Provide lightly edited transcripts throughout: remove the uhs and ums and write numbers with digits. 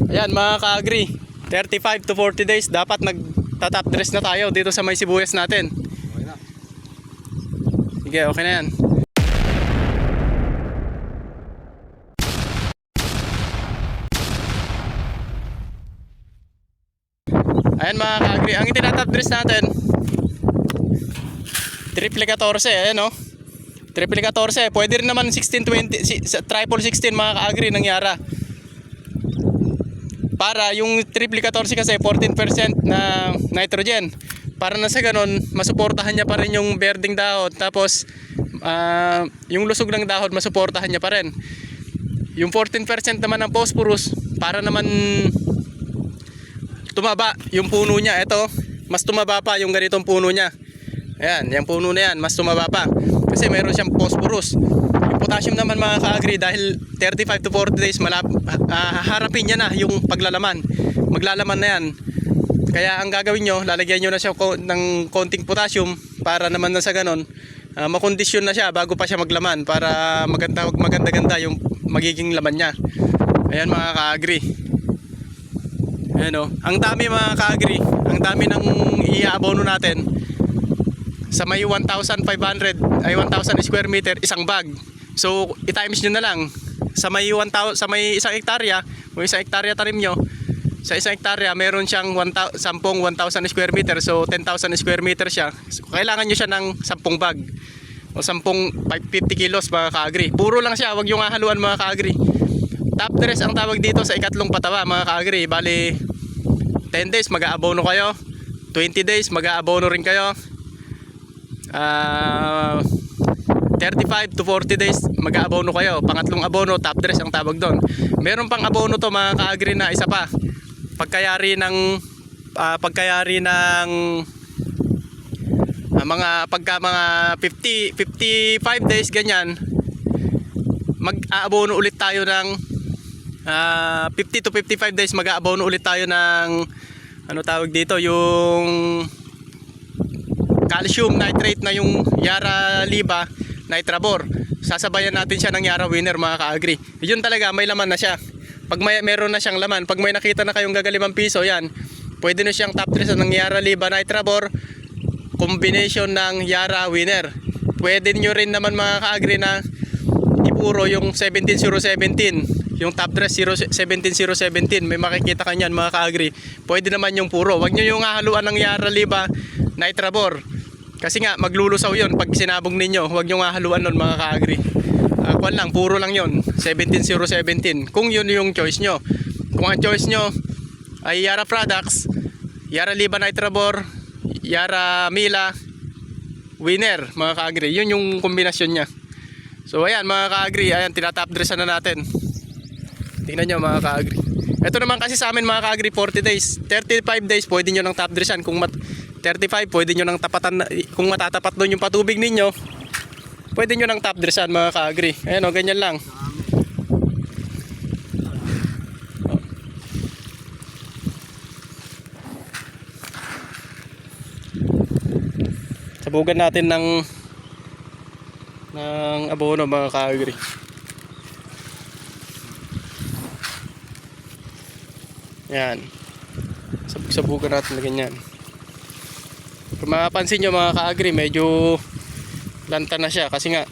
Ayan mga ka-agri, 35 to 40 days dapat nagtatop dress na tayo dito sa may sibuyas natin. Okay na. Sige, okay na yan. Ayan mga ka-agri, ang itinatop dress natin triple 14, ayan o. Triple 14, pwede rin naman 16-20, triple 16 mga ka-agri ng Yara. Para yung triple 14 kasi 14% na nitrogen. Para na sa ganun, masuportahan niya pa rin yung berding dahon. Tapos, yung lusog ng dahon, masuportahan niya pa rin. Yung 14% naman ng phosphorus, para naman tumaba yung puno niya. Ito, mas tumaba pa yung ganitong puno niya. Ayan, yung puno na yan, mas tumaba pa. Kasi meron siyang phosphorus. Yung potassium naman mga ka-agri, dahil 35 to 40 days, harapin niya na yung paglalaman. Maglalaman na yan. Kaya ang gagawin nyo, lalagyan nyo na siya ng konting potassium para naman na sa ganon, makondisyon na siya bago pa siya maglaman para maganda-ganda yung magiging laman niya. Ayan mga ka-agri. Ayan o. Ang dami mga ka-agri, ang dami ng iaabono natin. Sa may 1,500 ay 1,000 square meter isang bag. So i-times nyo na lang. Sa may 1,000, sa may isang hektarya, kung isang hektarya tanim nyo, sa isang hektarya meron siyang 1,000 square meter. So 10,000 square meter siya. So, kailangan nyo siya ng 10 bag o 10 50 kilos mga ka-agri. Puro lang siya, wag yung haluan mga ka-agri. Top dress ang tawag dito sa ikatlong pataba mga ka-agri. Bali 10 days mag-aabono kayo, 20 days mag-aabono rin kayo, 35 to 40 days mag-aabono kayo. Pangatlong abono, top dress ang tawag doon. Meron pang abono to mga ka-agri na isa pa. Pagkayari ng mga 55 days ganyan, mag-aabono ulit tayo ng 50 to 55 days mag-aabono ulit tayo ng ano tawag dito, yung calcium nitrate na yung Yara Liba Nitrabor. Sasabayan natin siya ng Yara Winner mga ka-agri. Yun talaga, may laman na siya. Pag meron na siyang laman, pag may nakita na kayong gaga 5 piso, yan, pwede na siyang top dress ng Yara Liba Nitrabor combination ng Yara Winner. Pwede nyo rin naman mga ka-agri na ipuro yung 17017, yung top dress 17017. May makikita kanyan mga ka-agri. Pwede naman yung puro. Wag nyo yung haluan ng Yara Liba Nitrabor. Kasi nga maglulusaw yon pag sinabog ninyo. Huwag nyo nga haluan nun mga ka-agri. Kuan lang, puro lang yon, 17017. Kung yun yung choice nyo. Kung ang choice nyo ay Yara Products, Yara Liba Nitrabor, Yara Mila Winner mga ka-agri, yun yung kombinasyon nya. So ayan mga ka-agri, ayan tinatop dressan na natin. Tingnan nyo mga ka-agri. Ito naman kasi sa amin mga ka-agri, 40 days, 35 days pwede nyo ng top dressan. Kung 35 pwede nyo ng tapatan, kung matatapat doon yung patubig ninyo, pwede nyo ng top dressan mga ka-agri. Ayan o, ganyan lang. Sabugan natin ng abono mga ka-agri. Yan. Sabugan natin na ganyan. Kung mapapansin nyo mga ka-agri, medyo lanta na siya kasi nga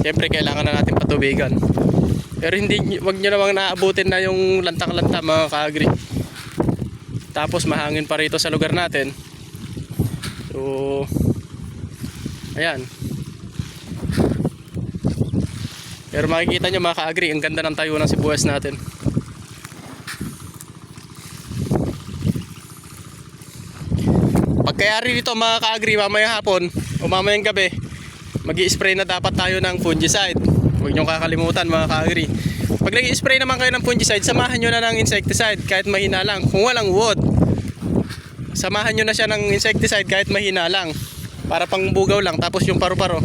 siyempre kailangan na natin patubigan. Pero wag nyo namang naabutin na yung lantang-lanta mga ka-agri. Tapos mahangin pa rito sa lugar natin. So ayan. Pero makikita nyo mga ka-agri, ang ganda ng tayo ng sibuyas natin. Pagkayari dito mga ka-agri, mamayang hapon o mamayang gabi, mag-i-spray na dapat tayo ng fungicide. Huwag nyo kakalimutan mga ka-agri. Pag nag-i-spray naman kayo ng fungicide, samahan nyo na ng insecticide kahit mahina lang. Kung walang wood, samahan nyo na siya ng insecticide kahit mahina lang. Para pang bugaw lang. Tapos yung paru-paro,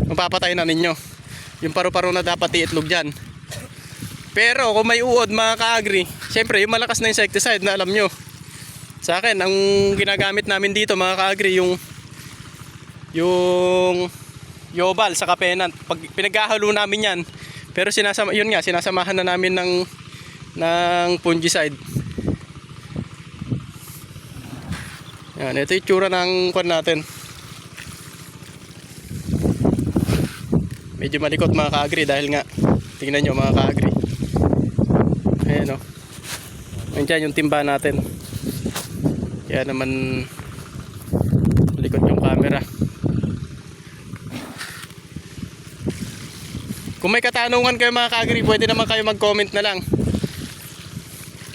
mapapatay na ninyo. Yung paru-paro na dapat iitlog dyan. Pero kung may uod mga ka-agri, syempre yung malakas na insecticide na alam nyo. Sa akin, ang ginagamit namin dito mga ka-agri, yung Yobal sa Kapenant. Pag pinaghahalo namin yan, pero sinasamahan na namin ng ng fungicide. Yan, ito yung tsura ng kwan natin. Medyo malikot mga ka-agri dahil nga tingnan nyo mga ka-agri. Ayan o. Nandiyan yung timba natin. Kaya naman malikot yung camera. Kung may katanungan kayo mga ka-agri, pwede naman kayo mag-comment na lang.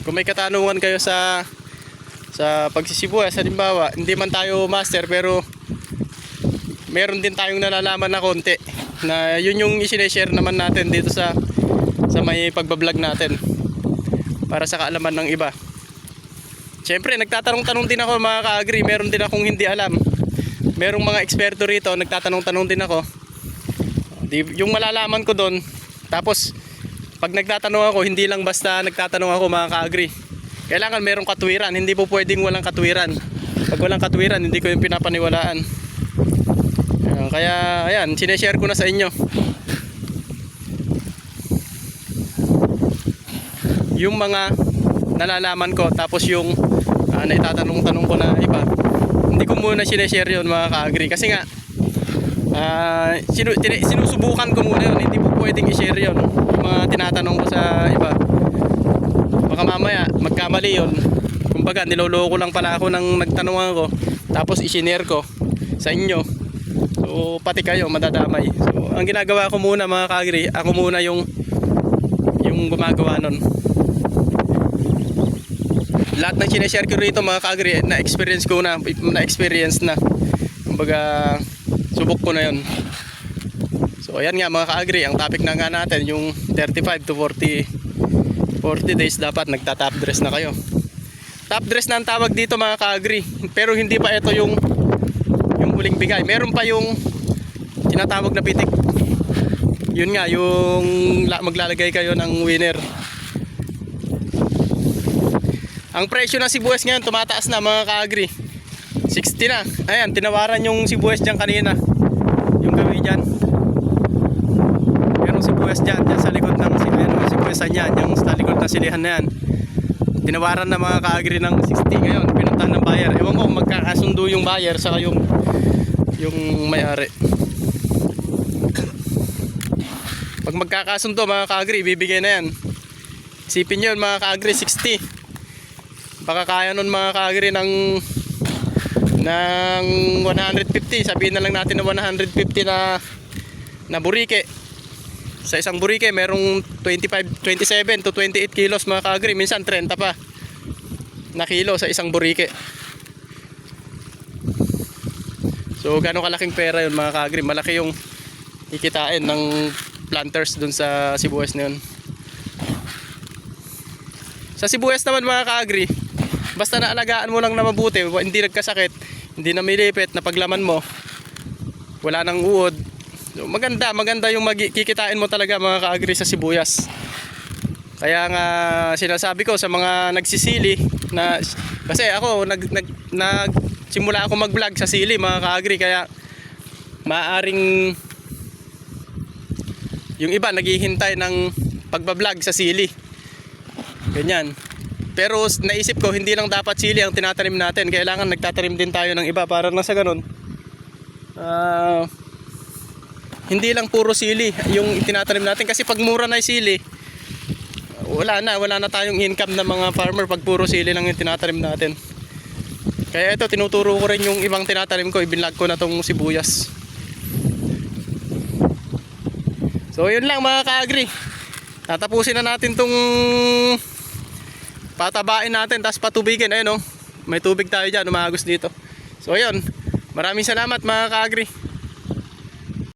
Kung may katanungan kayo sa pagsisibuyas, halimbawa, hindi man tayo master pero meron din tayong nalalaman na konti. Na yun yung i-share naman natin dito sa may pagbablog natin. Para sa kaalaman ng iba. Siyempre, nagtatanong-tanong din ako mga ka-agri. Meron din akong hindi alam. Merong mga eksperto rito, nagtatanong-tanong din ako. Yung malalaman ko doon, tapos pag nagtatanong ako, hindi lang basta nagtatanong ako mga ka-agri. Kailangan merong katwiran, hindi po pwedeng walang katwiran. Pag walang katwiran, hindi ko yung pinapaniwalaan. Kaya ayan, sineshare ko na sa inyo. Yung mga nalalaman ko, tapos yung naitatanong-tanong ko na iba, hindi ko muna sineshare yun mga ka-agri. Kasi nga, sinusubukan ko muna yun, hindi po pwedeng i-share yun yung mga tinatanong ko sa iba. Baka mamaya magkamali yun, kumbaga niloloko lang pala ako nang nagtanong ako tapos i-share ko sa inyo, so pati kayo madadamay. So ang ginagawa ko muna mga ka-agri, ako muna yung gumagawa nun. Lahat ng sineshare ko rito mga ka-agri, na-experience na kumbaga subok ko na yun. So ayan nga mga ka-agri, ang topic na nga natin yung 35 to 40 days dapat nagta-top dress na kayo. Top dress na ang tawag dito mga ka-agri, pero hindi pa ito yung huling bigay. Meron pa yung tinatawag na pitik. Yun nga yung maglalagay kayo ng winner. Ang presyo ng sibuyas ngayon tumataas na mga ka-agri. 60 na. Ayan, tinawaran yung sibuyas dyan kanina. Yung kami dyan. Merong sibuyas dyan sa likod ng sibuyasan yan. Yung sa likod ng silihan na yan. Tinawaran na mga ka-agri ng 60 ngayon. Pinuntahan ng buyer. Ewan ko kung magkakasundo yung buyer saka yung may-ari. Pag magkakasundo mga ka-agri, bibigay na yan. Isipin nyo mga ka-agri, 60. Baka kaya nun mga ka-agri ng 150. Sabihin na lang natin na 150 na burike. Sa isang burike merong 27 to 28 kilos mga ka-agri. Minsan 30 pa na kilo sa isang burike. So gano'ng kalaking pera yun mga ka-agri. Malaki yung kikitain ng planters dun sa sibuyas na yun. Sa sibuyas naman mga ka-agri, basta naalagaan mo lang na mabuti, hindi nagkasakit, hindi na milipit, na paglaman mo, wala nang uod. So, maganda yung kikitain mo talaga mga ka-agri sa sibuyas. Kaya nga sinasabi ko sa mga nagsisili na, kasi ako simula ako mag-vlog sa sili mga ka-agri, kaya maaring yung iba naghihintay ng pagbablog sa sili. Ganyan. Pero naisip ko, hindi lang dapat sili ang tinatanim natin. Kailangan nagtatanim din tayo ng iba para na sa ganun. Hindi lang puro sili yung tinatanim natin. Kasi pag mura na yung sili, wala na tayong income na mga farmer pag puro sili lang yung tinatanim natin. Kaya ito, tinuturo ko rin yung ibang tinatanim ko. Ibinlog ko na tong sibuyas. So yun lang mga ka-agri. Tatapusin na natin tong patabain natin, tapos patubigin. Ayun, oh, may tubig tayo dyan, umagos dito. So ayun, maraming salamat mga ka-agri.